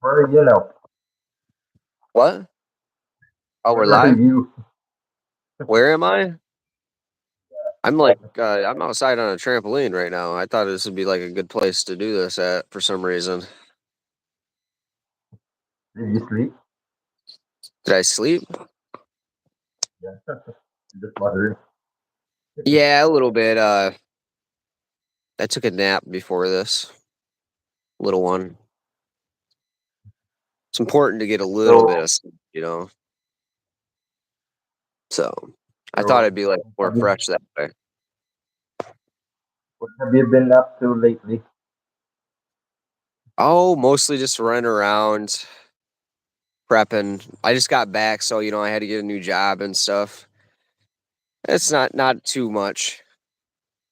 Where you know? What? Oh, we're Where are live? you? Where am I? I'm like, I'm outside on a trampoline right now. I thought this would be like a good place to do this at for some reason. Did you sleep? Did I sleep? Yeah, just wondering. Yeah, a little bit. I took a nap before this little one. It's important to get a little So, bit of sleep, you know. So I thought so it'd be like what more have you fresh that way. what have you been up to lately? Oh, mostly just running around, prepping. I just got back, so I had to get a new job and stuff. It's not too much.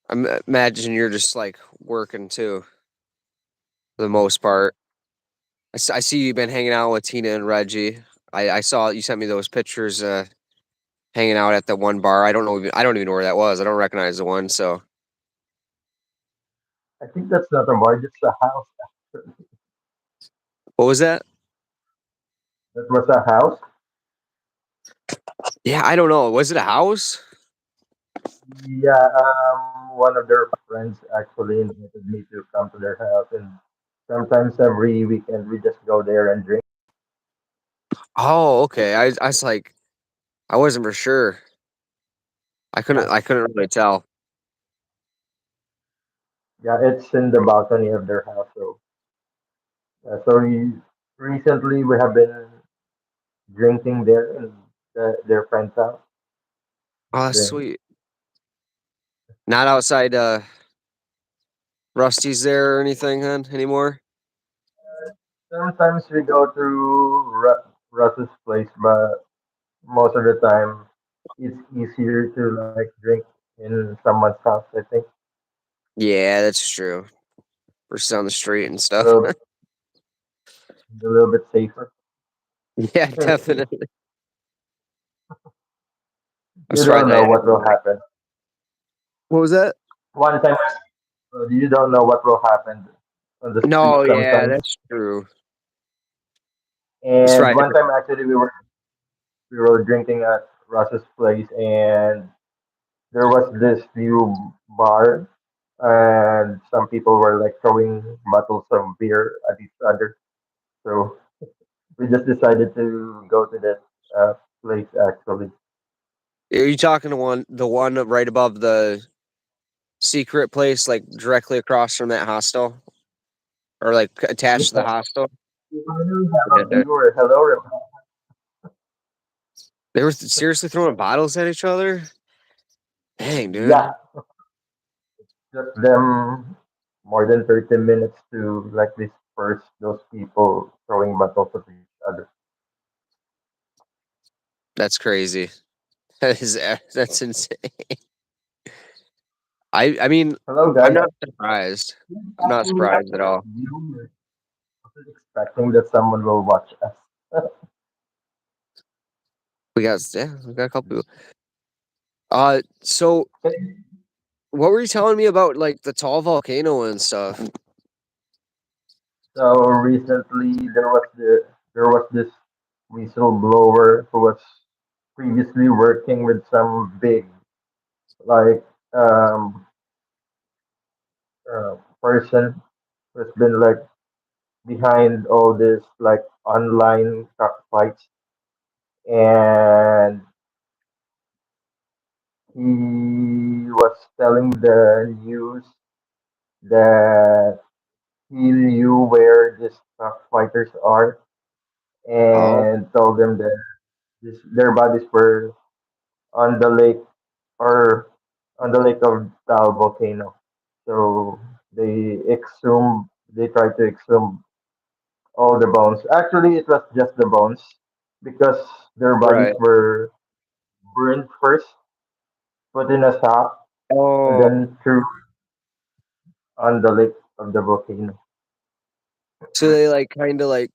Imagine you're just like working too, for the most part. I see you've been hanging out with Tina and Reggie. I saw you sent me those pictures hanging out at the one bar. I don't even know where that was. I don't recognize the one. So I think that's not a bar, it's a house. what was that? That was a house. Yeah, I don't know. Was it a house? Yeah, one of their friends actually invited me to come to their house, and sometimes every weekend we just go there and drink. Oh, okay. I was like, I wasn't for sure. Yeah, I couldn't really tell. yeah, it's in the balcony of their house. So recently we have been drinking there in their friend's house. Oh, And that's then sweet. Not outside Rusty's there or anything, then anymore. sometimes we go to Russ's place, but most of the time it's easier to like drink in someone's house. I think Yeah, that's true. Versus on the street and a stuff. little, a little bit safer. Yeah, definitely. I'm You surprised don't I know what actually will like. happen. What was that? One time, you don't know what will happen on the street No, yeah, sometimes. that's true. That's And right. one time, actually, we were drinking at Russ's place, and there was this new bar, and some people were like throwing bottles of beer at each other. So we just decided to go to that place actually. Are you talking to the one right above the secret place, like directly across from that hostel, or like Yeah. attached to the hostel? We finally have a Yeah. viewer. Hello, They were seriously throwing bottles at each other. Dang, dude. yeah, just them more than 30 minutes to like disperse those people throwing bottles at each other. That's crazy. That's insane. I mean, Hello, I'm guys. not surprised. I'm not Actually, surprised at all. viewers. Wasn't expecting that someone will watch us. We got a couple people. So what were you telling me about like the tall volcano and stuff? So recently there was this whistleblower who was previously working with some big like um person who's been like behind all this like online cockfights, and he was telling the news that he knew where these cockfighters are Oh, and told them that their bodies were on the lake or on the lake of Tal volcano. So they tried to exhume all the bones. Actually, it was just the bones because their bodies right. were burned first, put in a sack, and Oh, then threw on the lake of the volcano. so they like kind of like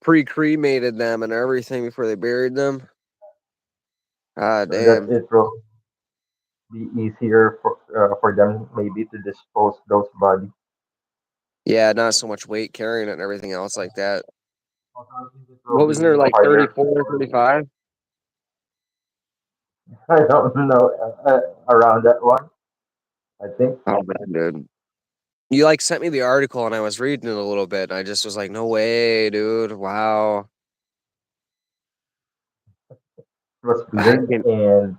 pre-cremated them and everything before they buried them. Ah, So that damn. it will be easier for them maybe to dispose those bodies. Yeah, not so much weight carrying it and everything else like that. Also, I think it will What was there be like harder 34, for 35? I don't know around that one. I think Oh man, dude. You like sent me the article and I was reading it a little bit and I just was like, no way, dude. Wow. it was I big, can't, and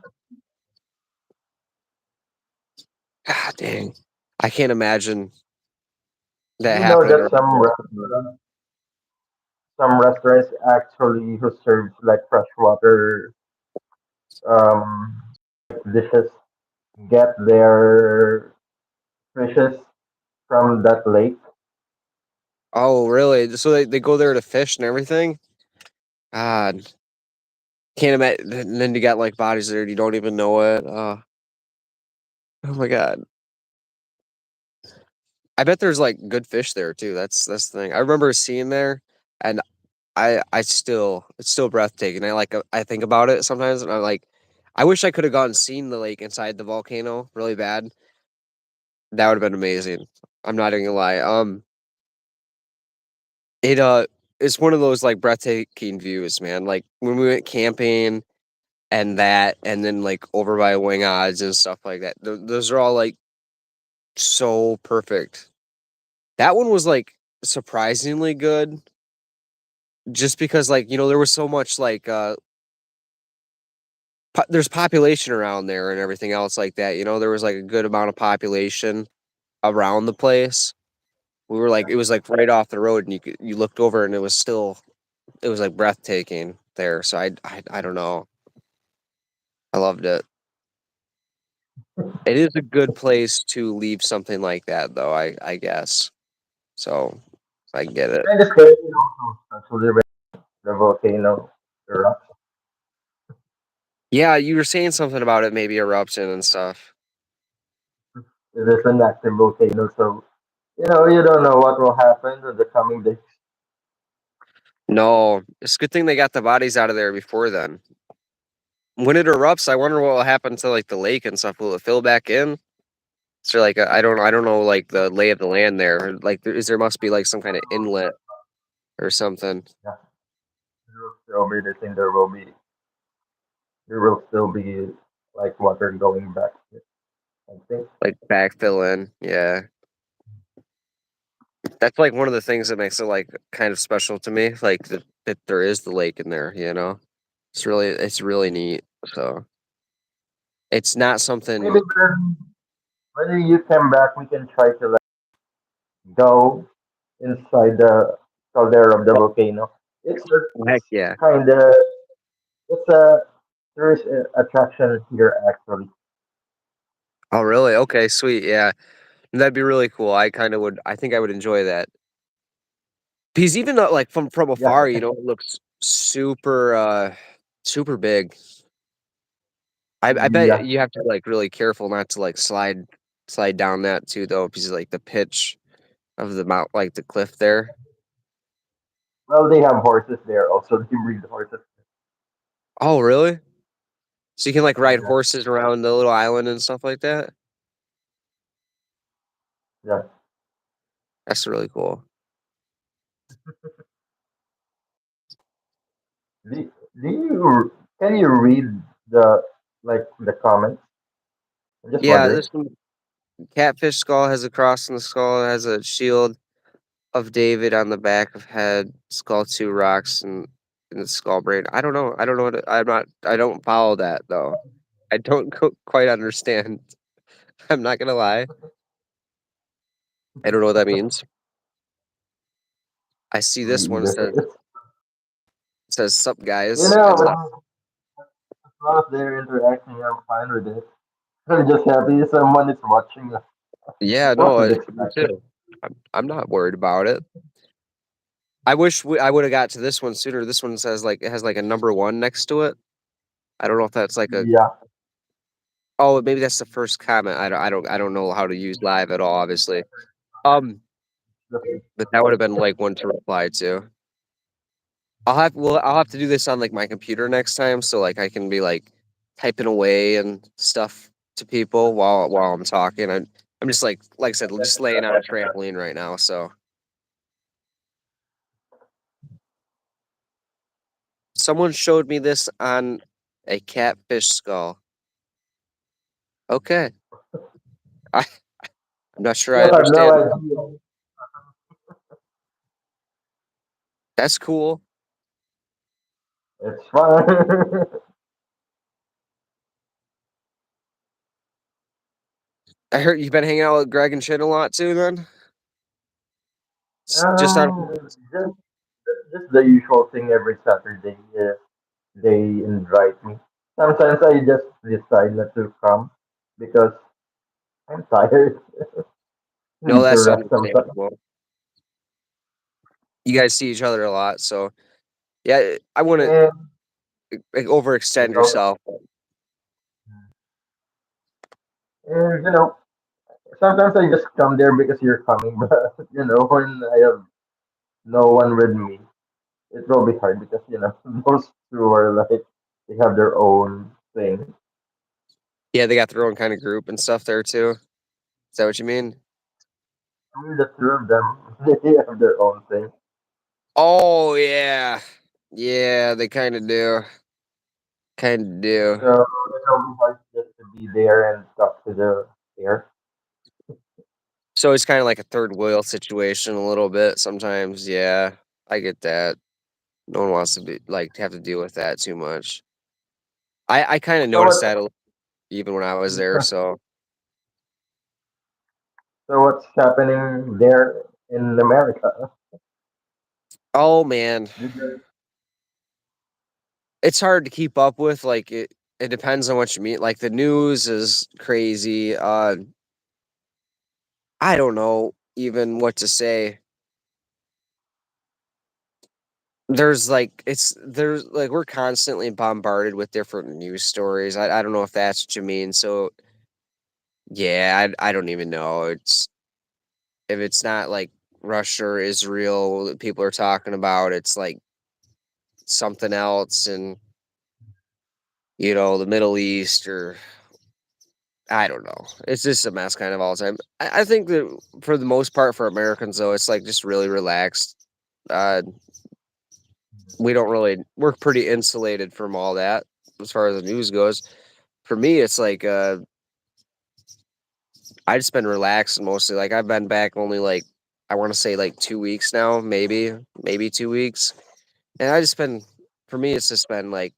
God dang. I can't imagine that you know happening that around here. some restaurants actually who serves like freshwater um dishes get their fishes from that lake. Oh, really? So they go there to fish and everything? God. Can't imagine. And then you got like bodies there, you don't even know it. Oh my God. I bet there's like good fish there too. That's the thing. I remember seeing there and I still it's still breathtaking. I think about it sometimes and I'm like, I wish I could have gone and seen the lake inside the volcano really bad. That would have been amazing. I'm not even gonna lie. It it's one of those like breathtaking views, man. Like when we went camping and that, and then like over by Wing Odds and stuff like that. Those are all like so perfect. That one was like surprisingly good, just because like there was so much like there's population around there and everything else like that. There was like a good amount of population around the place. We were like it was like right off the road, and you looked over and it was like breathtaking there. So I don't know. I loved it. It is a good place to leave something like that, though. I guess so. I get it. Kind of scary also, especially when the volcano erupts. Yeah, you were saying something about it, maybe eruption and stuff. It is an active volcano, so you don't know what will happen in the coming days. No, it's a good thing they got the bodies out of there before then. When it erupts, I wonder what will happen to like the lake and stuff. Will it fill back in? So like I don't know like the lay of the land there. Like there must be like some kind of inlet or something Yeah, there will still be the thing. There will still be like water going back. I think. like backfill in. Yeah, that's like one of the things that makes it like kind of special to me. Like that there is the lake in there. It's really neat. So it's not Maybe something. when you come back, we can try to like go inside the caldera of the volcano. Heck It's yeah. kind of it's a tourist attraction here actually. Oh really? Okay, sweet. Yeah, that'd be really cool. I kind of would. I think I would enjoy that. Because even though, like from Yeah, afar, it looks super super big. I bet yeah. you have to be like really careful not to like slide down that too though, because like the pitch of the mount like the cliff there. Well, they have horses there also. They breed horses. Oh really? So you can like ride Yeah, horses around the little island and stuff like that? yeah. That's really cool. Do, can you read the the comments? I'm just Yeah, wondering. this one catfish skull has a cross in the skull, has a shield of David on the back of head, skull two rocks and in the skull brain. I don't know. I don't know I'm not I don't follow that though. I don't quite understand. I'm not gonna lie. I don't know what that means. I see Me this one either. says sup You guys. know, And as long as they're interacting, I'm fine with it. I'm just happy someone is watching. yeah, no, What is me expected? too. I'm not worried about it. I wish I would have got to this one sooner. This one says like it has like a number one next to it. I don't know if that's like a Yeah. oh maybe that's the first comment. I don't know how to use live at all, obviously. Um, the- but that would have been like one to reply to. I'll have to do this on like my computer next time, so like I can be like typing away and stuff to people while I'm talking. I'm just like I said, just laying on a trampoline right now. So Someone showed me this on a catfish skull. Okay. I, I'm not sure I Still have no understand. idea. That's cool. It's fun. I heard you've been hanging out with Greg and Shin a lot too then? Just out of Just the usual thing every Saturday. They invite me. Sometimes I just decide not to come because I'm tired. no, Need to that's rest sometimes. understandable. You guys see each other a lot, so yeah, I wouldn't And like, you overextend know, yourself. and sometimes I just come there because you're coming, but when I have no one with me, it will be hard because those two are like they have their own thing. Yeah, they got their own kind of group and stuff there too. Is that what you mean? Only the two of them, they have their own thing. Oh yeah, yeah, they kind of do, kind of do. So it'll be hard just to be there and talk to the air. So it's kind of like a third wheel situation a little bit sometimes. Yeah, I get that. No one wants to be like have to deal with that too much. I kind of So noticed what? that even when I was there. So So what's happening there in America? oh man, Did you, it's hard to keep up with. Like it depends on what you mean. Like the news is crazy. I don't know even what to say. There's like we're constantly bombarded with different news stories. I don't know if that's what you mean. So yeah, I don't even know. It's if it's not like Russia or Israel that people are talking about, it's like something else and the Middle East or I don't know. It's just a mess kind of all the time. I think that for the most part for Americans though, it's like just really relaxed. Uh we don't really we're pretty insulated from all that as far as the news goes. For me, it's like I just been relaxing mostly. Like I've been back only like I want to say like 2 weeks now, maybe 2 weeks, and I just been for me it's just been like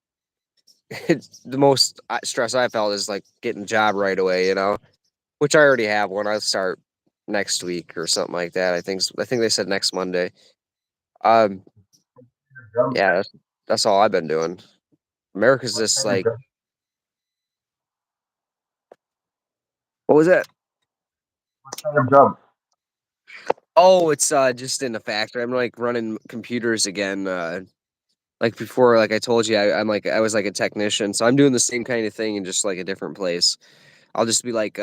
it's the most stress I felt is like getting a job right away, which I already have one. I start next week or something like that. I think they said next Monday. Um, job? yeah, that's all I've been doing. America's What just kind of like job? what was that? What kind of job? Oh, it's just in the factory. I'm like running computers again. Like before, like I told you, I was like a technician, so I'm doing the same kind of thing in just like a different place. I'll just be like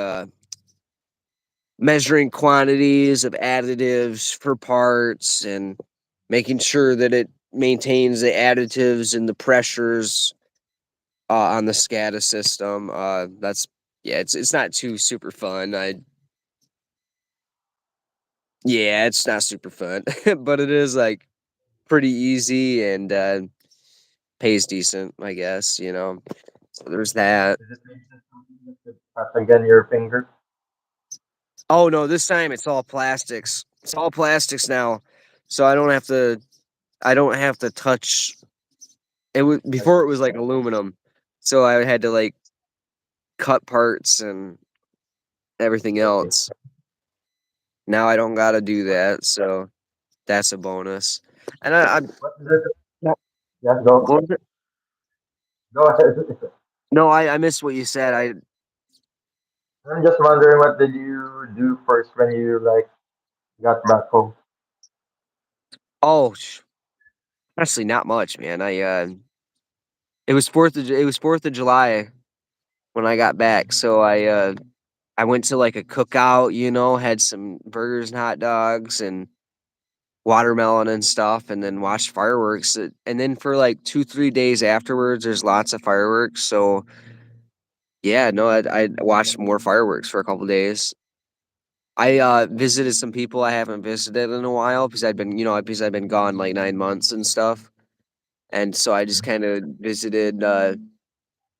measuring quantities of additives for parts and making sure that it maintains the additives and the pressures on the SCADA system. That's yeah, it's not too super fun. Yeah, it's not super fun, but it is like pretty easy and pays decent, I guess. So there's that. Is it maybe just something that could cut again your finger? Oh no, this time it's all plastics. It's all plastics now. So I don't have to touch it was Like, before it was like aluminum. So I had to like cut parts and everything okay. else. Now I don't got to do What, that, so that's a bonus. And I what is it? what Yeah, go. was it? Go ahead. No, I missed what you said. I'm just wondering what did you do first when you like got back home? Oh, honestly not much, man. It was 4th of July when I got back. So I went to like a cookout, had some burgers and hot dogs and watermelon and stuff, and then watched fireworks. And then for like 2, 3 days afterwards, there's lots of fireworks. So yeah, no, I watched more fireworks for a couple days. I visited some people I haven't visited in a while because I've been gone like 9 months and stuff. and so I just kind of visited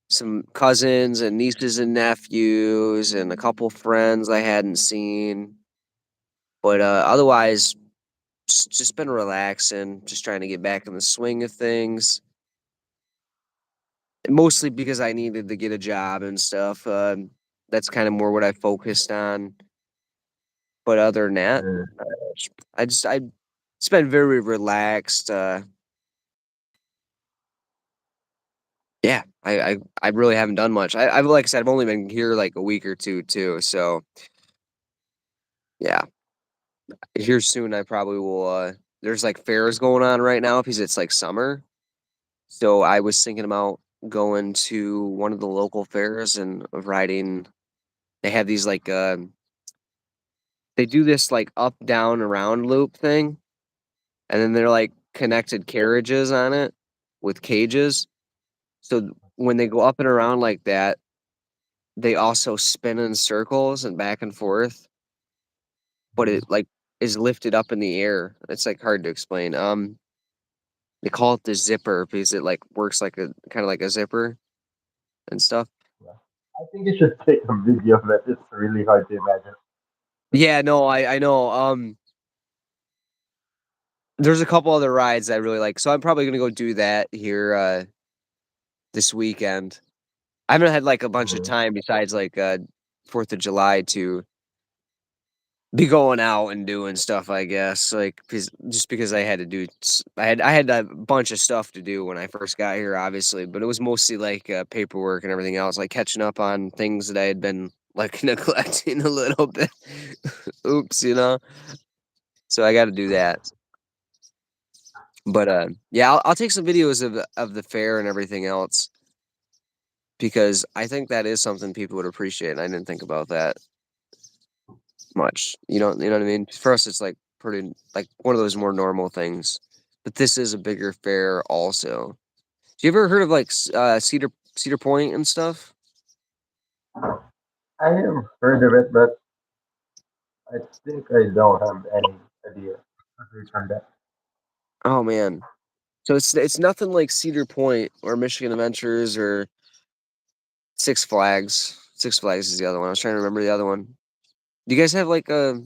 some cousins and nieces and nephews and a couple friends I hadn't seen. But otherwise, just been relaxing, just trying to get back in the swing of things. Mostly because I needed to get a job and stuff. That's kind of more what I focused on. But other than that, Mm. uh, I it's been very relaxed. Yeah, I really haven't done much. I've like I said, I've only been here like a week or two too. So yeah, here soon I probably will. There's like fairs going on right now because it's like summer. So I was thinking about going to one of the local fairs and riding. They have these like they do this like up down around loop thing, and then they're like connected carriages on it with cages. So when they go up and around like that, they also spin in circles and back and forth, but it like is lifted up in the air. It's like hard to explain. They call it the zipper because it like works like a kind of like a zipper and stuff. Yeah. I think you should take a video of it. It's really hard to imagine. Yeah, no, I know. There's a couple other rides I really like, so I'm probably gonna go do that here this weekend. I haven't had like a bunch of Mm. time besides like 4th of July to be going out and doing stuff, I guess. Like just because I had to do I had a bunch of stuff to do when I first got here, obviously, but it was mostly like paperwork and everything else, like catching up on things that I had been like neglecting a little bit. Oops, you know. So I got to do that. But yeah, I'll take some videos of the fair and everything else because I think that is something people would appreciate. And I didn't think about that much. You know what I mean? For us, it's like pretty like one of those more normal things. But this is a bigger fair, also. Do you ever heard of like Cedar Point and stuff? I have heard of it, but I think I don't have any idea aside from that. Oh man, so it's nothing like Cedar Point or Michigan Adventures or Six Flags. Six Flags is the other one. I was trying to remember the other one. Do you guys have like a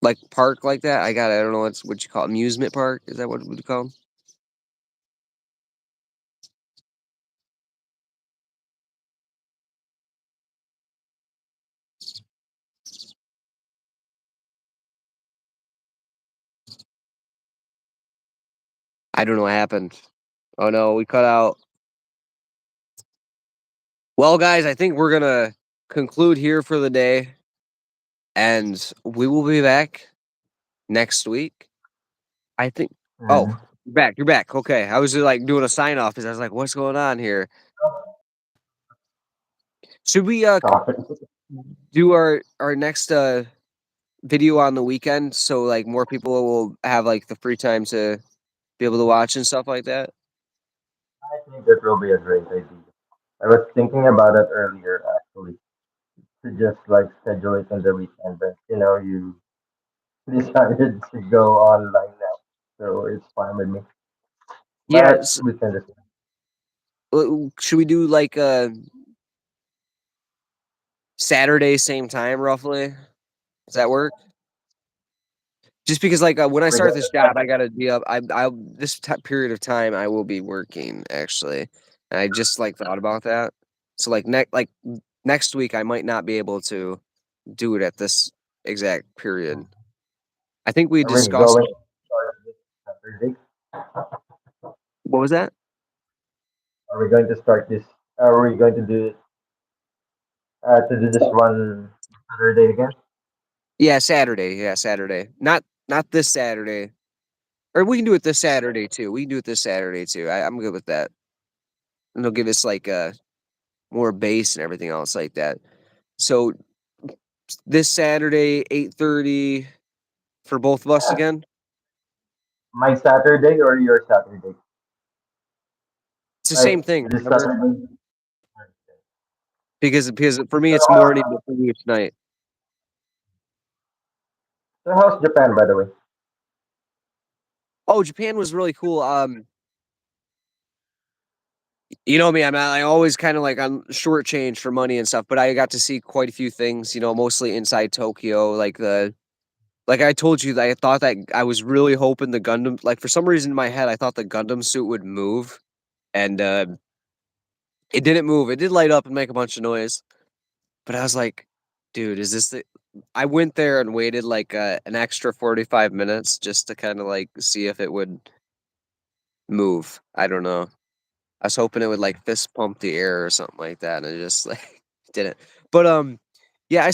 like park like that? I don't know what you call it. Amusement park. Is that what you call 'em? I don't know what happened. Oh no, we cut out. Well, guys, I think we're gonna conclude here for the day, and we will be back next week. I think. Oh, Mm. you're back. You're back. Okay, I was like doing a sign off because I was like, "What's going on here?" Should we Topic. do our next video on the weekend so like more people will have like the free time to be able to watch and stuff like that? I think that will be a great idea. I was thinking about it earlier, actually, to just like schedule it on the weekend, but you decided to go online now, so it's fine with me. Yeah. But we can just Should we do like Saturday same time roughly? Does that work? Just because, like, when I we're start going this to job, I gotta be up. This period of time I will be working actually, and I just like thought about that. So next week, I might not be able to do it at this exact period. I think we are we discussed. going to start this Saturday? What was that? Are we going to start this? Are we going to do this one Saturday again? Yeah, Saturday. Yeah, Saturday. Not this Saturday, or we can do it this Saturday too. We can do it this Saturday too. I'm good with that. And it'll give us like more base and everything else like that. So this Saturday, 8:30 for both of us again. My Saturday or your Saturday? It's the Like same thing, this remember? Saturday? Because for me So, it's morning, but for you it's night. so how's Japan, by the way? Oh, Japan was really cool. You know me, I always kind of like on short change for money and stuff, but I got to see quite a few things. You know, mostly inside Tokyo, like I told you, that I thought that I was really hoping the Gundam, like for some reason in my head, I thought the Gundam suit would move, and it didn't move. It did light up and make a bunch of noise, but I was like, dude, is this the? I went there and waited like an extra 45 minutes just to kind of like see if it would move. I don't know. I was hoping it would like fist pump the air or something like that, and it just like didn't. But yeah,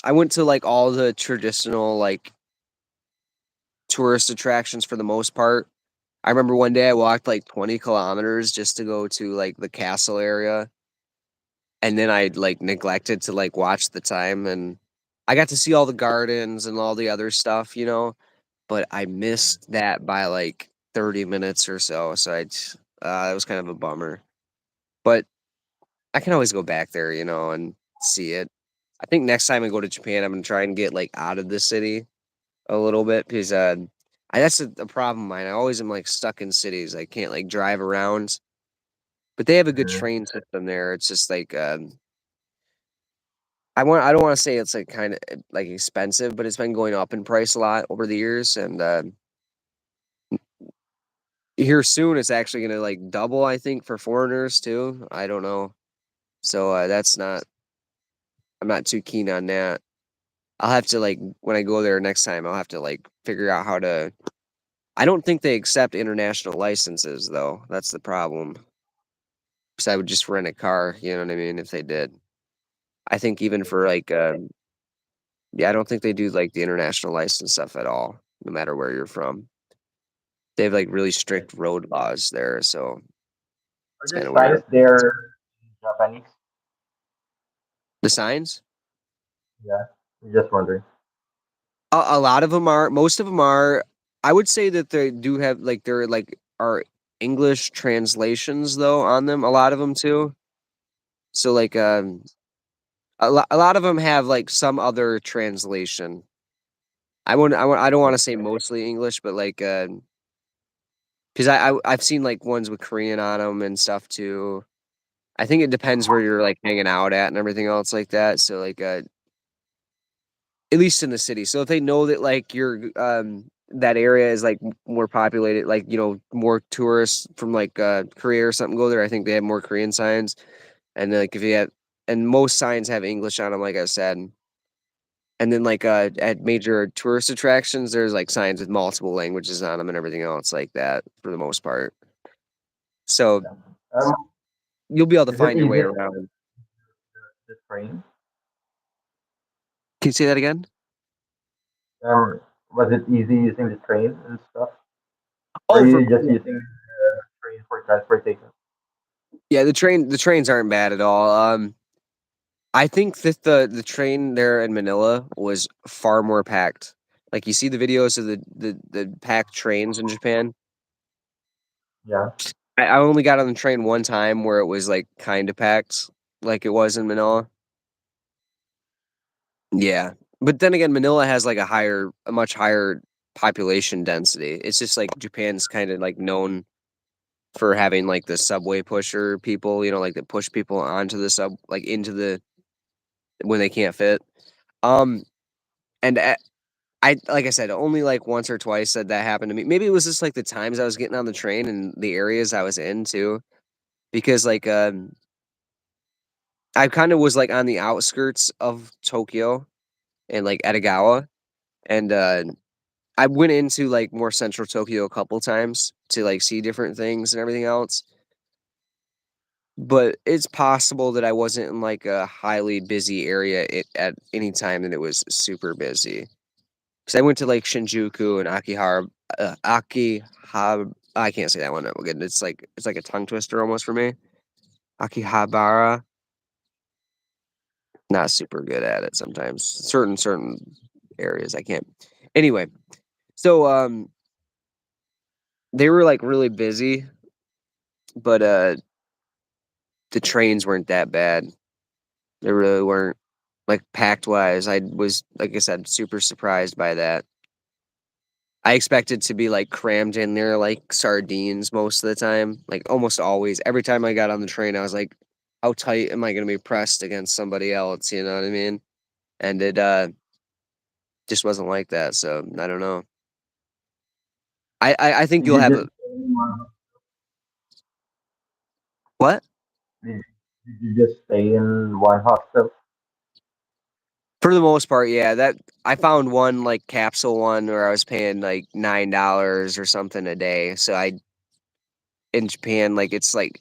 I went to like all the traditional like tourist attractions for the most part. I remember one day I walked like 20 kilometers just to go to like the castle area, and then I like neglected to like watch the time, and I got to see all the gardens and all the other stuff, you know, but I missed that by like 30 minutes or so. So it was kind of a bummer. But I can always go back there, you know, and see it. I think next time I go to Japan, I'm gonna try and get like out of the city a little bit because that's a problem of mine. I always am like stuck in cities. I can't like drive around, but they have a good Mm-hmm. train system there. It's just like I don't want to say it's like kind of like expensive, but it's been going up in price a lot over the years, and here soon it's actually gonna like double. I think for foreigners too. I don't know. So that's not. I'm not too keen on that. I'll have to like when I go there next time, I'll have to like figure out how to. I don't think they accept international licenses though. That's the problem. Because I would just rent a car. You know what I mean? If they did, I think even for like yeah, I don't think they do like the international license stuff at all. No matter where you're from, they have like really Yes. strict road laws there, so Are it's the kind of signs weird. there in Japanese? The signs, Yeah, I'm just wondering. a lot of them are. Most of them are. I would say that they do have like they're like are English translations though on them. A lot of them too. So like a lot of them have like some other translation. I don't want to say mostly English, but like because I've seen like ones with Korean on them and stuff too. I think it depends where you're like hanging out at and everything else like that. So like at least in the city. So if they know that like you're that area is like more populated, like you know more tourists from like Korea or something go there, I think they have more Korean signs. And then, like if you have and most signs have English on them, like I said. And then like at major tourist attractions, there's like signs with multiple languages on them and everything else like that for the most part. So Yeah. Um, you'll be able to is it find your way easy around. the train? Can you say that again? Was it easy using the train and stuff? Or Oh, are for you just using the train for transportation? yeah, the trains aren't bad at all. I think that the train there in Manila was far more packed. Like you see the videos of the packed trains in Japan. Yeah. I only got on the train one time where it was like kind of packed, like it was in Manila. Yeah, but then again, Manila has like a much higher population density. It's just like Japan's kind of like known for having like the subway pusher people, you know, like that push people onto the sub, like into the when they can't fit. Um, and I like I said, only like once or twice that that happened to me. Maybe it was just like the times I was getting on the train and the areas I was in too, because like I kind of was like on the outskirts of Tokyo and like Edogawa, and I went into like more central Tokyo a couple times to like see different things and everything else. But it's possible that I wasn't in like a highly busy area at any time that it was super busy. Because I went to like Shinjuku and Akihab. I can't say that one again. It's like a tongue twister almost for me. Akihabara. Not super good at it sometimes. Certain areas I can't. Anyway, so they were like really busy, but the trains weren't that bad. They really weren't like packed wise. I was like I said, super surprised by that. I expected to be like crammed in there like sardines most of the time, like almost always. Every time I got on the train, I was like, how tight am I going to be pressed against somebody else? You know what I mean? And it just wasn't like that. So I don't know. I think Did you'll you have just a what? did, did you just stay in one hostel? For the most part, yeah. That I found one like capsule one where I was paying like $9 or something a day. So I in Japan, like it's like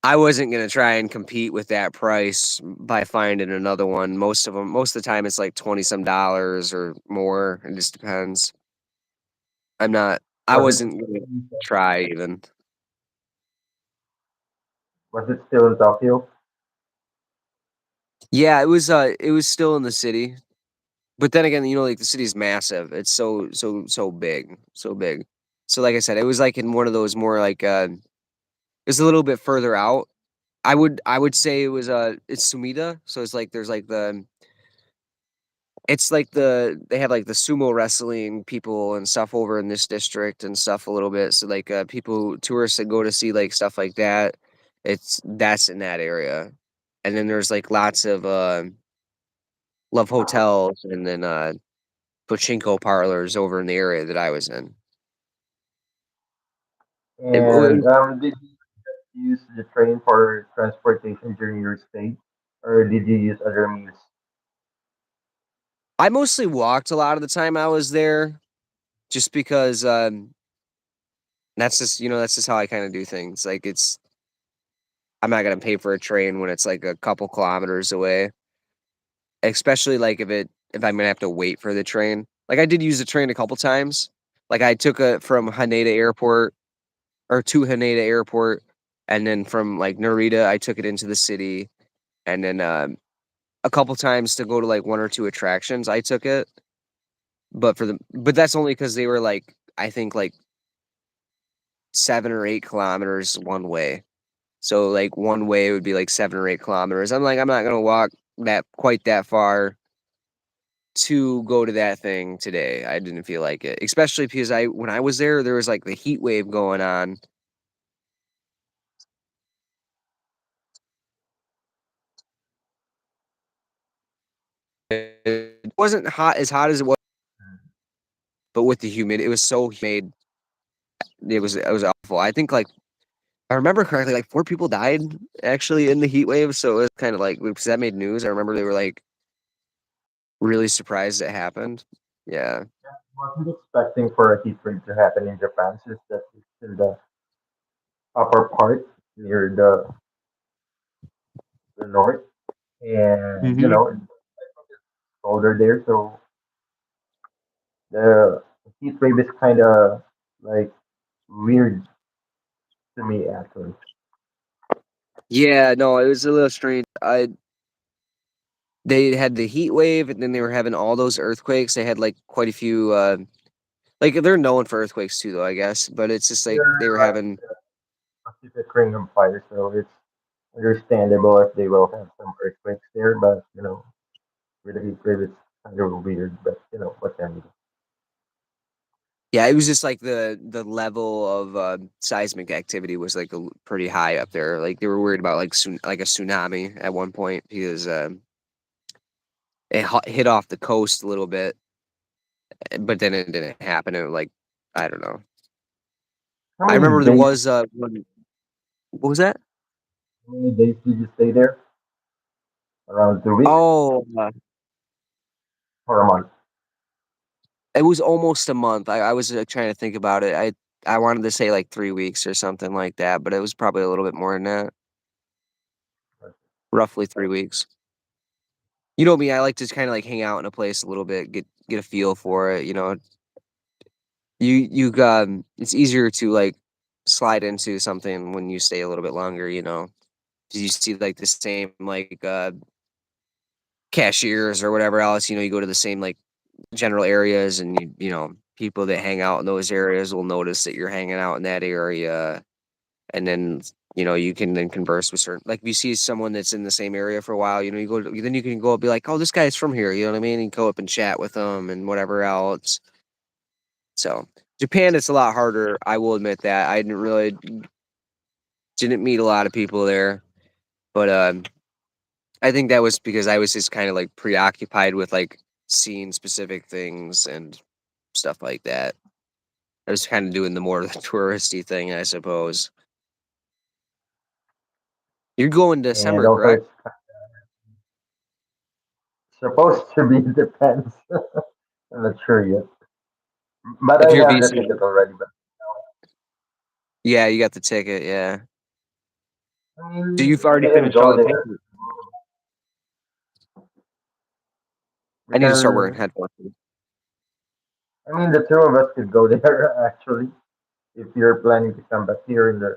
I wasn't gonna try and compete with that price by finding another one. Most of the time, it's like 20 some dollars or more. It just depends. I'm not. I Was it wasn't gonna try even. was it still in Tokyo? Yeah, it was. It was still in the city, but then again, like the city's massive. It's so big, so big. So like I said, it was like in one of those more like it's a little bit further out. I would say it was it's Sumida. So it's like there's like they have like the sumo wrestling people and stuff over in this district and stuff a little bit. So like people tourists that go to see like stuff like that, that's in that area. And then there's like lots of love hotels and then pachinko parlors over in the area that I was in. And did you use the train for transportation during your stay, or did you use other means? I mostly walked a lot of the time I was there just because that's just how I kind of do things. Like I'm not gonna pay for a train when it's like a couple kilometers away, especially like if I'm gonna have to wait for the train. Like I did use the train a couple times. Like I took it from Haneda Airport or to Haneda Airport, and then from like Narita, I took it into the city, and then a couple times to go to like one or two attractions. I took it, but that's only because they were like I think like 7 or 8 kilometers one way. So like one way would be like 7 or 8 kilometers. I'm like, I'm not gonna walk that far to go to that thing today. I didn't feel like it, especially because I when I was there, there was like the heat wave going on. It wasn't hot as it was, but with the humid, it was so humid. It was awful. I think like I remember correctly, like 4 people died actually in the heat wave. So it was kind of like because that made news. I remember they were like really surprised it happened. Yeah. Wasn't expecting for a heat wave to happen in Japan since that it's in the upper part near the north, and Hmm. it's colder there, so the heat wave is kind of like weird to me actually. Yeah, no, it was a little strange. They had the heat wave, and then they were having all those earthquakes. They had like quite a few. Like they're known for earthquakes too, though I guess. But it's just like They're they were like having. Pacific Ring of Fire, so it's understandable if they will have some earthquakes there, but with the heat wave it's kind of weird, but what can you do? Yeah, it was just like the level of seismic activity was like pretty high up there. Like they were worried about like like a tsunami at one point because it hit off the coast a little bit, but then it didn't happen. It like I don't know. How I many remember there days was what was that? how many days did you stay there? Around 2 weeks Oh, or a month? it was almost a month. I was trying to think about it. I wanted to say like 3 weeks or something like that, but it was probably a little bit more than that. Roughly 3 weeks. You know me, I like to kind of like hang out in a place a little bit, get a feel for it. It's easier to like slide into something when you stay a little bit longer. 'Cause you see like the same like cashiers or whatever else. You go to the same like general areas, and people that hang out in those areas will notice that you're hanging out in that area, and then you can then converse with certain like if you see someone that's in the same area for a while, then you can go up and be like, oh, this guy's from here, you know what I mean, and go up and chat with them and whatever else. So Japan, it's a lot harder. I will admit that. I didn't meet a lot of people there, but I think that was because I was just kind of like preoccupied with like seeing specific things and stuff like that. I was kind of doing the more the touristy thing, I suppose. You're going And December, also correct? it's supposed to be depends. I'm not sure yet, but If I your have the visa, ticket already. But yeah, you got the ticket. Yeah. I So mean, you've I already can finished go all the there paperwork. I need to start wearing because headphones. I mean the two of us could go there actually. If you're planning to come back here in the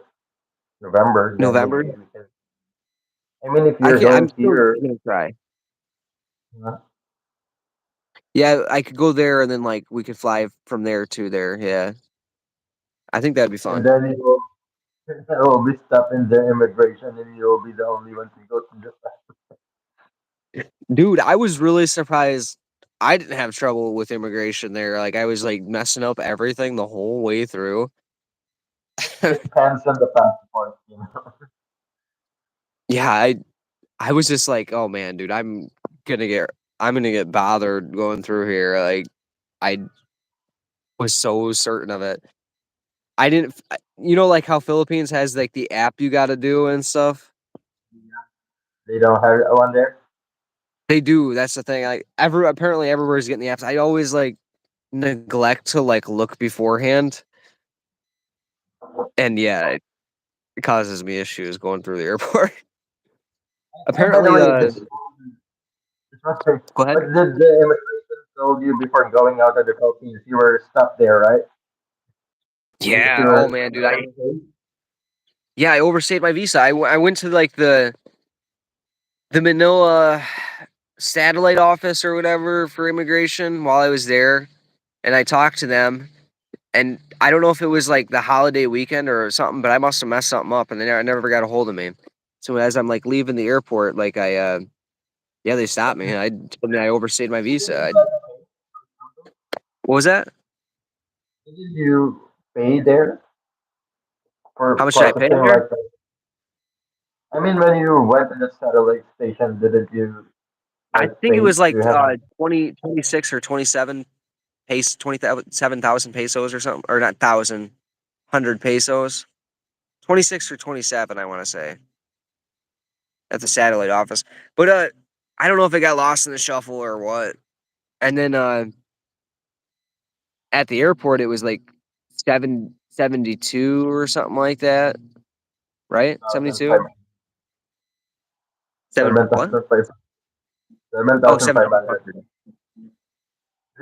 November, then November. maybe we can. I mean, if I you're can. I'm going still here, gonna try. uh, Yeah, I could go there and then like we could fly from there to there. Yeah, I think that'd be and fun. then it will be stuck in the immigration, and you'll be the only one to go to Japan. Dude, I was really surprised. I didn't have trouble with immigration there. Like I was like messing up everything the whole way through. Depends on the passport, you know. Yeah, I was just like, oh man, dude, gonna get I'm gonna get bothered going through here. Like I was so certain of it. I didn't, like how Philippines has like the app you got to do and stuff. They don't have one there. They do. That's the thing. Apparently everywhere's getting the apps. I always like neglect to like look beforehand, and yeah, it causes me issues going through the airport. And by the Apparently, way, just wondering, go ahead. what did the immigration told you before going out of the Philippines? You were stuck there, right? Because Yeah. Oh you're man, dude. I overstayed my visa. I went to like the Manila satellite office or whatever for immigration while I was there, and I talked to them. And I don't know if it was like the holiday weekend or something, but I must have messed something up, and they never got a hold of me. So as I'm like leaving the airport, like yeah, they stopped me. I told me I overstayed my visa. What was that? did you pay there How for much did I pay processing there? like? I mean, when you went to the satellite station, didn't you I like think it pay? was like You have 26 or 27 27,000 pesos or something, or not thousand, 100 pesos. 26 or 27, I want to say, at the satellite office. But I don't know if it got lost in the shuffle or what. And then at the airport, it was like 772 or something like that, right? 72? 7,500, 7 what? 7,500, Oh, 7,500. 7,500.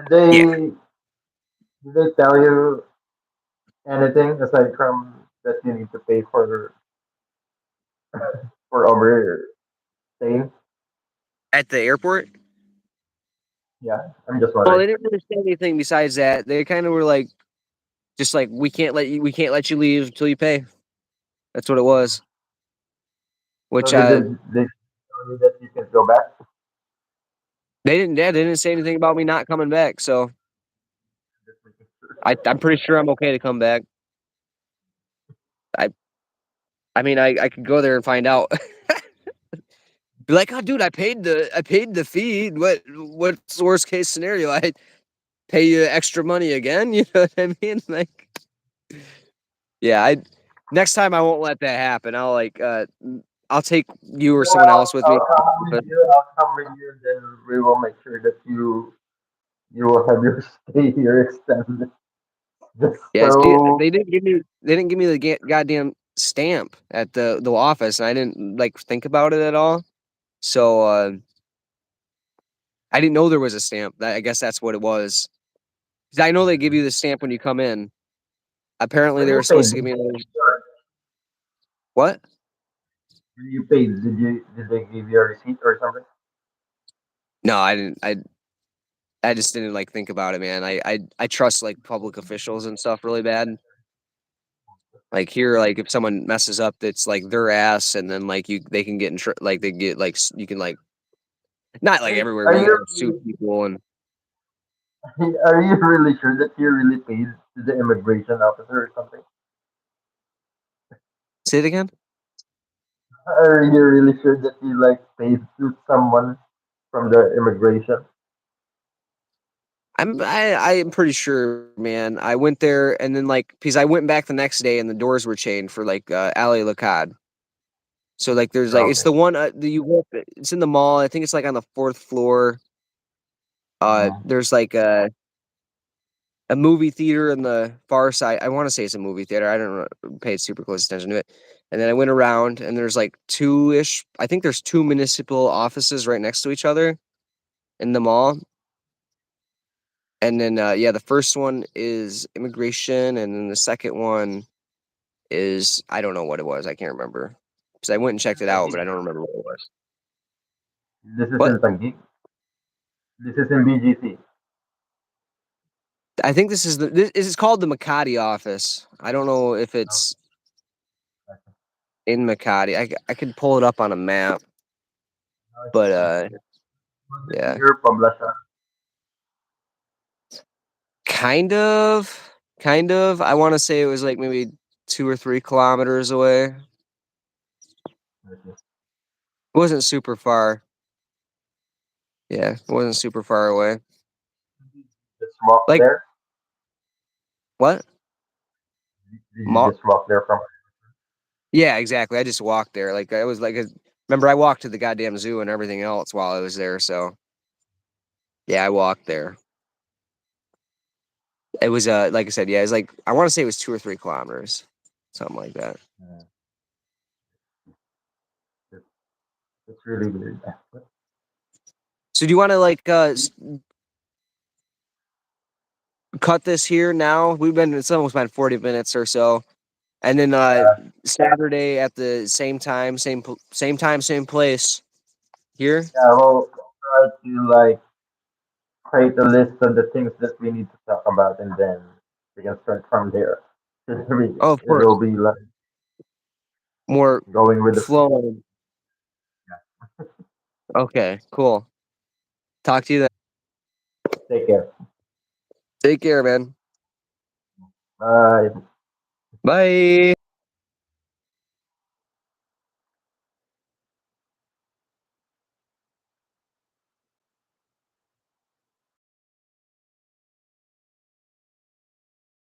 Did Yeah. they tell you anything aside from that you need to pay for overstaying? At the airport? Yeah, I'm just Well, wondering. they didn't really say anything besides that. They kind of were like, just like we can't let you leave until you pay. That's what it was. So Which did they tell you that you can go back? they didn't. Yeah, they didn't say anything about me not coming back. So I'm pretty sure I'm okay to come back. I I mean I could go there and find out. Be like, oh, dude, I paid the fee. What's the worst case scenario? I pay you extra money again. You know what I mean? Like, yeah. I next time I won't let that happen. I'll take you or No, someone else with me. I'll come with But you. I'll come with you, and then we will make sure that you will have your stay here extended. Just yeah, see, so they didn't give me the goddamn stamp at the office, and I didn't like think about it at all. So I didn't know there was a stamp. I guess that's what it was. 'Cause I know they give you the stamp when you come in. Apparently, when they you were paid, supposed to give me another. What? when you paid, did they give you a receipt or something? No, I didn't. I just didn't like think about it, man. I trust like public officials and stuff really bad. Like here, like if someone messes up, it's like their ass, and then like they can get like they get like you can like not like everywhere, Are but you can like sue you people and Are you really sure that you really paid to the immigration officer or something? Say it again. Are you really sure that you like paid to someone from the immigration? I'm pretty sure, man. I went there and then like because I went back the next day and the doors were chained for like Alley Lacad. So like there's like it's Okay. the one that you go up, it's in the mall. I think it's like on the fourth floor. Mhm. There's like a movie theater in the far side. I want to say it's a movie theater. I don't know, pay super close attention to it. And then I went around and there's like two ish. I think there's two municipal offices right next to each other in the mall. And then yeah, the first one is immigration, and then the second one is I don't know what it was. I can't remember because I went and checked it I out, but think I don't remember what it was. this is What in Taguig. This is in BGC. I think this is called the Makati office. I don't know if it's Okay. in Makati. I could pull it up on a map, but Was it yeah, near Poblacion? kind of, kind of. I want to say it was like maybe 2 or 3 kilometers away. It Okay. wasn't super far. Yeah, it wasn't super far away. Just walk Like there? what? Did you Ma- just walk there from? yeah, exactly. I just walked there. Like I was like, remember I walked to the goddamn zoo and everything else while I was there. So yeah, I walked there. It was like I said, yeah, it's like I want to say it was 2 or 3 kilometers, something like that. Uh, it's, it's really weird. So do you want to like cut this here now? It's almost been 40 minutes or so, and then Yeah, Saturday at the same time, same time, same place here. yeah. We'll try to like create a list of the things that we need to talk about, and then we can start from there. Oh, of It course, will be like more going with the flow. flowing. Okay, cool. Talk to you then. Take care. Take care, man. Bye. Bye.